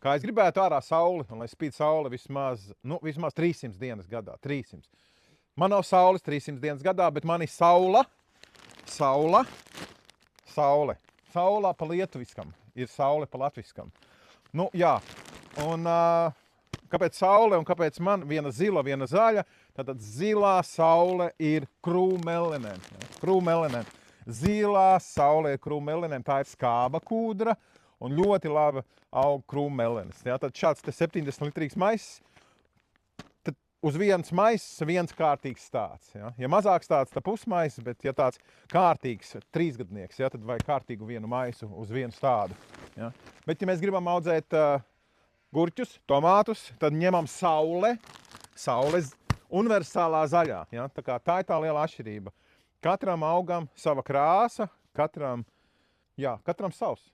kā es gribētu ārā sauli, un lai spīd saule vismaz 300 dienas gadā. 300. Man nav saules 300 dienas gadā, bet man ir saule. Saule pa lietuviskam, ir saule pa latviskam. Nu, jā, un kāpēc saule un kāpēc man viena zila, viena zaļa? Tātad zilā saule ir krūmelinēm. Zilā saule ir krūmelinēm, tā ir skāba kūdra un ļoti labi aug krūmelenes. Tad šāds te 70 litrīgs maiss, tad uz viens maiss viens kārtīgs stāds. Ja mazāks tāds, tad pusmaiss, bet ja tāds kārtīgs 3-gadnieks, tad vajag kārtīgu vienu maisu uz vienu stādu. Bet ja mēs gribam audzēt gurķus, tomātus, tad ņemam saules universālā zaļā. Tā ir tā liela atšķirība. Katram augam sava krāsa, katram savs.